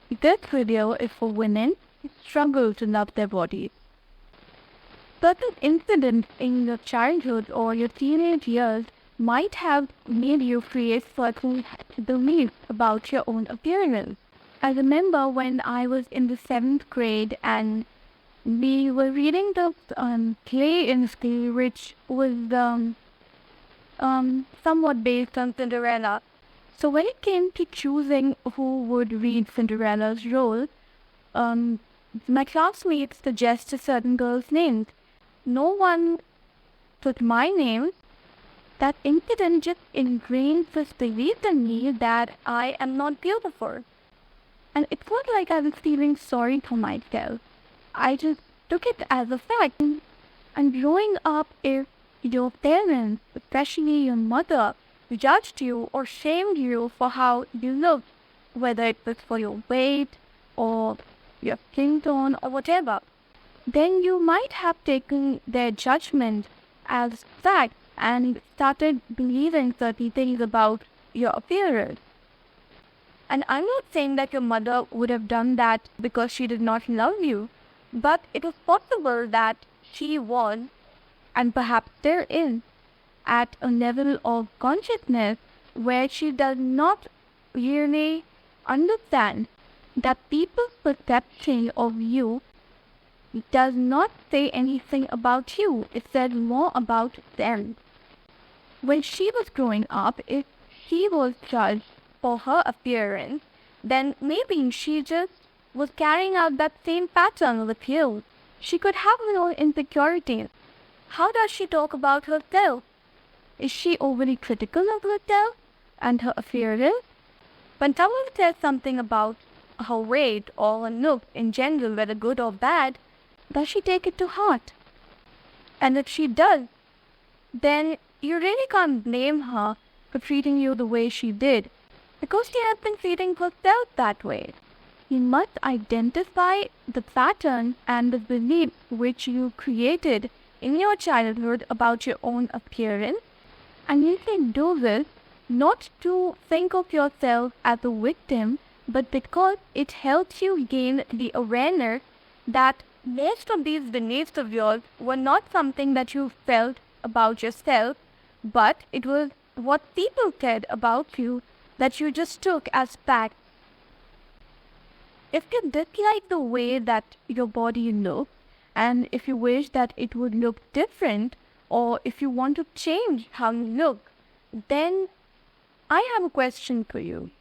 This video is for women who struggle to love their bodies. Certain incidents in your childhood or your teenage years might have made you create certain beliefs about your own appearance. I remember when I was in the 7th grade and we were reading the play in school, which was somewhat based on Cinderella. So when it came to choosing who would read Cinderella's role, my classmates suggested certain girls' names. No one took my name. That incident just ingrained this belief in me that I am not beautiful. And it felt like I was feeling sorry for myself. I just took it as a fact. And growing up, if your parents, especially your mother, judged you or shamed you for how you looked, whether it was for your weight or your skin tone or whatever, then you might have taken their judgment as fact and started believing certain things about your appearance. And I'm not saying that your mother would have done that because she did not love you, but it was possible that she was, and perhaps there is, at a level of consciousness where she does not really understand that people's perception of you does not say anything about you. It says more about them. When she was growing up, if she was judged for her appearance, then maybe she just was carrying out that same pattern with you. She could have her own insecurities. How does she talk about herself? Is she overly critical of herself and her appearance? When someone says something about her weight or her look in general, whether good or bad, does she take it to heart? And if she does, then you really can't blame her for treating you the way she did, because she has been treating herself that way. You must identify the pattern and the belief which you created in your childhood about your own appearance. And you can do this not to think of yourself as a victim, but because it helps you gain the awareness that most of these beliefs of yours were not something that you felt about yourself, but it was what people said about you that you just took as fact. If you dislike the way that your body looks, and if you wish that it would look different, or if you want to change how you look, then I have a question for you.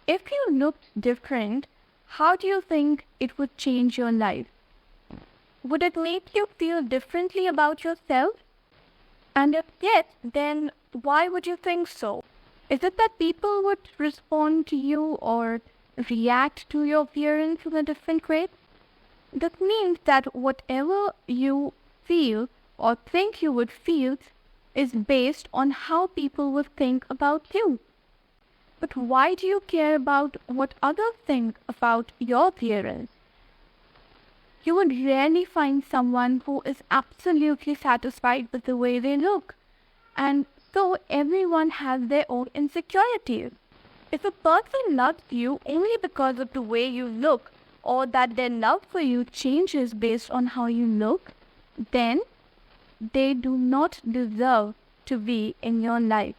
If you looked different, how do you think it would change your life? Would it make you feel differently about yourself? And if yes, then why would you think so? Is it that people would respond to you or react to your appearance in a different way? This means that whatever you feel or think you would feel is based on how people would think about you. But why do you care about what others think about your appearance? You would rarely find someone who is absolutely satisfied with the way they look. And so everyone has their own insecurities. If a person loves you only because of the way you look, or that their love for you changes based on how you look, then they do not deserve to be in your life.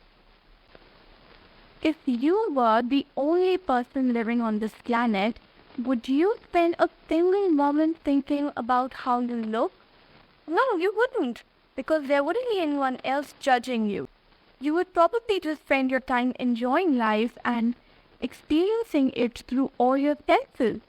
If you were the only person living on this planet, would you spend a single moment thinking about how you look? No, you wouldn't, because there wouldn't be anyone else judging you. You would probably just spend your time enjoying life and experiencing it through all your senses.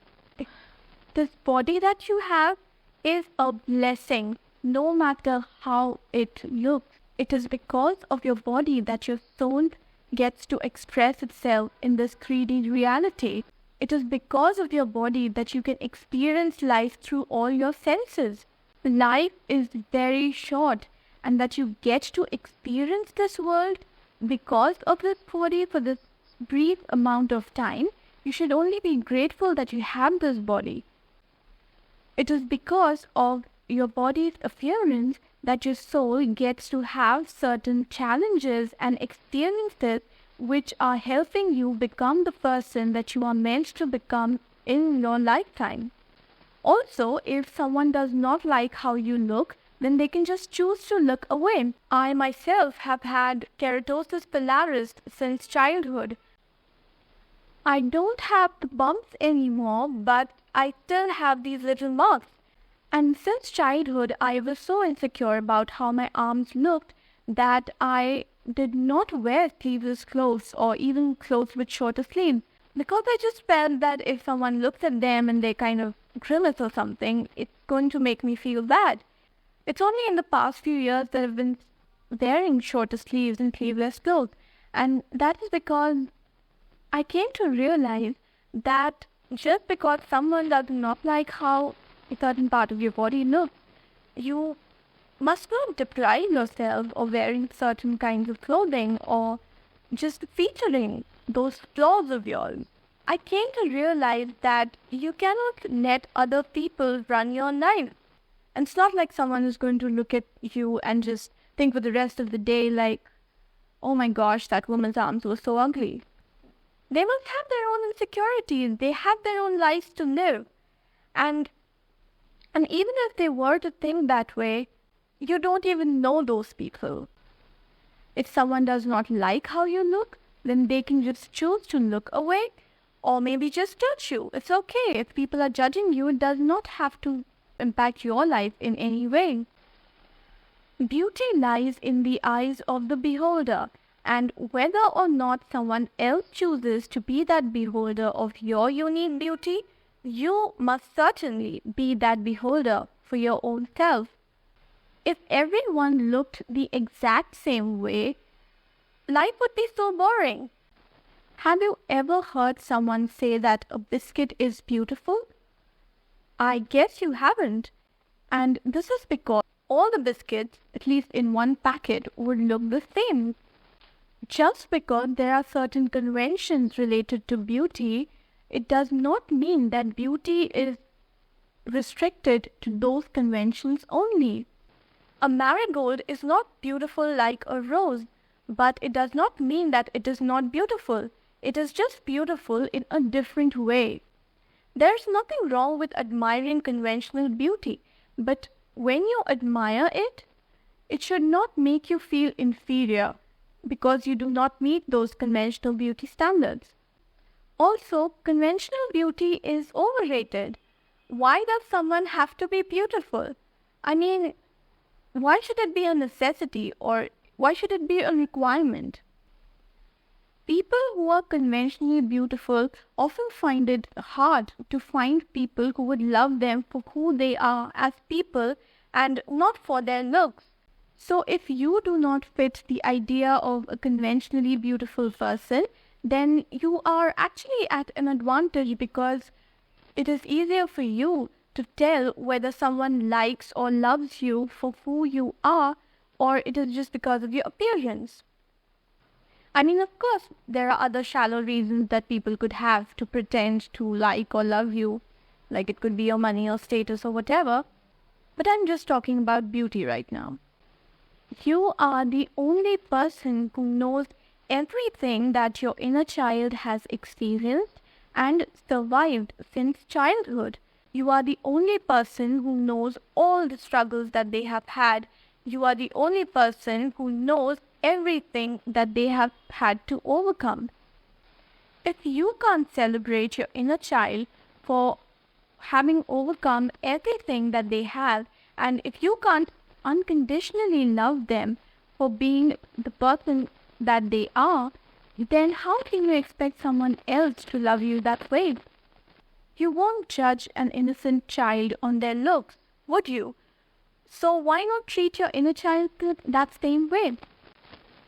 This body that you have is a blessing, no matter how it looks. It is because of your body that your soul gets to express itself in this 3D reality. It is because of your body that you can experience life through all your senses. Life is very short, and that you get to experience this world because of this body for this brief amount of time. You should only be grateful that you have this body. It is because of your body's appearance that your soul gets to have certain challenges and experiences which are helping you become the person that you are meant to become in your lifetime. Also, if someone does not like how you look, then they can just choose to look away. I myself have had keratosis pilaris since childhood. I don't have the bumps anymore, but I still have these little marks. And since childhood, I was so insecure about how my arms looked that I did not wear sleeveless clothes or even clothes with shorter sleeves, because I just felt that if someone looks at them and they kind of grimace or something, it's going to make me feel bad. It's only in the past few years that I've been wearing shorter sleeves and sleeveless clothes, and that is because I came to realize that just because someone does not like how a certain part of your body looks, you must not deprive yourself of wearing certain kinds of clothing or just featuring those flaws of yours. I came to realize that you cannot let other people run your life. And it's not like someone is going to look at you and just think for the rest of the day like, oh my gosh, that woman's arms were so ugly. They must have their own insecurities. They have their own lives to live. And even if they were to think that way, you don't even know those people. If someone does not like how you look, then they can just choose to look away or maybe just judge you. It's okay. If people are judging you, it does not have to impact your life in any way. Beauty lies in the eyes of the beholder, and whether or not someone else chooses to be that beholder of your unique beauty, you must certainly be that beholder for your own self. If everyone looked the exact same way, life would be so boring. Have you ever heard someone say that a biscuit is beautiful? I guess you haven't. And this is because all the biscuits, at least in one packet, would look the same. Just because there are certain conventions related to beauty, it does not mean that beauty is restricted to those conventions only. A marigold is not beautiful like a rose, but it does not mean that it is not beautiful. It is just beautiful in a different way. There's nothing wrong with admiring conventional beauty, but when you admire it, it should not make you feel inferior because you do not meet those conventional beauty standards. Also, conventional beauty is overrated. Why does someone have to be beautiful? I mean, why should it be a necessity or why should it be a requirement? People who are conventionally beautiful often find it hard to find people who would love them for who they are as people and not for their looks. So if you do not fit the idea of a conventionally beautiful person, then you are actually at an advantage because it is easier for you to tell whether someone likes or loves you for who you are or it is just because of your appearance. I mean, of course, there are other shallow reasons that people could have to pretend to like or love you, like it could be your money or status or whatever, but I'm just talking about beauty right now. You are the only person who knows everything that your inner child has experienced and survived since childhood. You are the only person who knows all the struggles that they have had. You are the only person who knows everything that they have had to overcome. If you can't celebrate your inner child for having overcome everything that they have, and if you can't unconditionally love them for being the person that they are, then how can you expect someone else to love you that way? You won't judge an innocent child on their looks, would you? So why not treat your inner child that same way?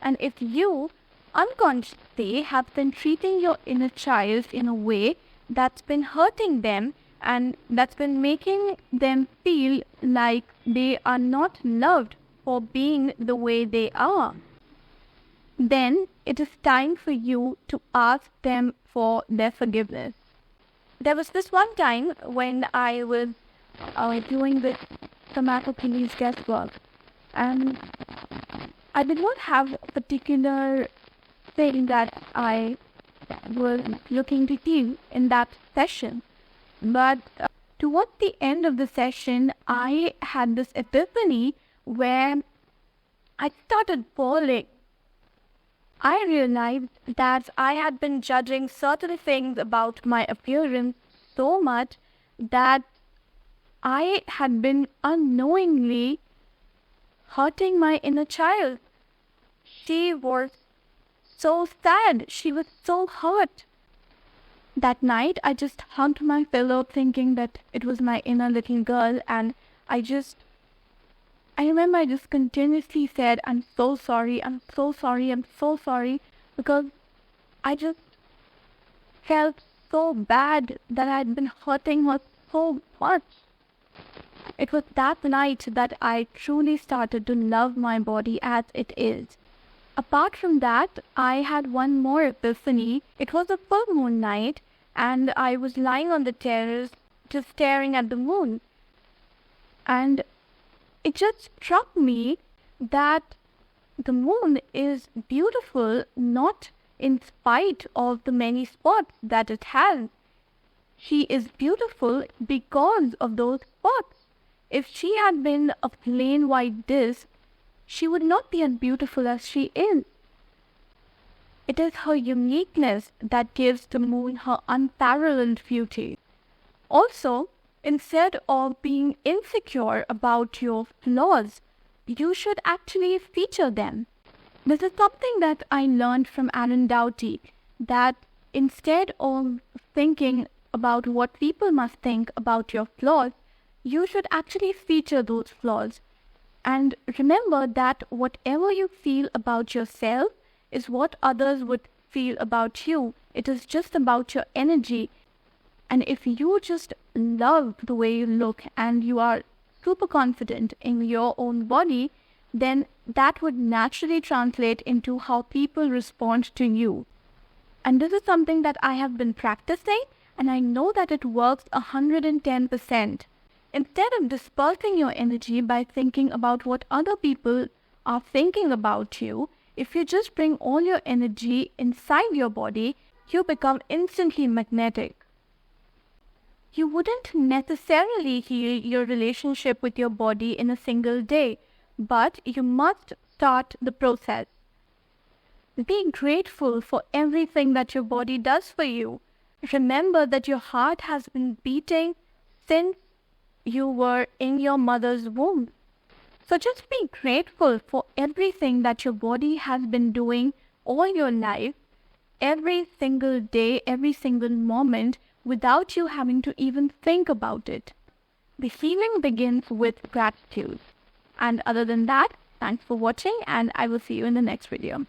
And if you unconsciously have been treating your inner child in a way that's been hurting them and that's been making them feel like they are not loved for being the way they are, then it is time for you to ask them for their forgiveness. There was this one time when I was doing this tomato police guesswork, and I did not have a particular thing that I was looking to do in that session. But towards the end of the session, I had this epiphany where I started falling. I realized that I had been judging certain things about my appearance so much that I had been unknowingly hurting my inner child. She was so sad. She was so hurt. That night, I just hugged my pillow thinking that it was my inner little girl, and I remember I just continuously said, I'm so sorry, I'm so sorry, I'm so sorry, because I just felt so bad that I had been hurting her so much. It was that night that I truly started to love my body as it is. Apart from that, I had one more epiphany. It was a full moon night, and I was lying on the terrace just staring at the moon. And it just struck me that the moon is beautiful not in spite of the many spots that it has. She is beautiful because of those spots. If she had been a plain white disk, she would not be as beautiful as she is. It is her uniqueness that gives the moon her unparalleled beauty. Also, instead of being insecure about your flaws, you should actually feature them. This is something that I learned from Aaron Doughty, that instead of thinking about what people must think about your flaws, you should actually feature those flaws. And remember that whatever you feel about yourself is what others would feel about you. It is just about your energy. And if you just love the way you look and you are super confident in your own body, then that would naturally translate into how people respond to you. And this is something that I have been practicing, and I know that it works 110%. Instead of dispersing your energy by thinking about what other people are thinking about you, if you just bring all your energy inside your body, you become instantly magnetic. You wouldn't necessarily heal your relationship with your body in a single day, but you must start the process. Be grateful for everything that your body does for you. Remember that your heart has been beating since you were in your mother's womb. So just be grateful for everything that your body has been doing all your life, every single day, every single moment, without you having to even think about it. The healing begins with gratitude. And other than that, thanks for watching, and I will see you in the next video.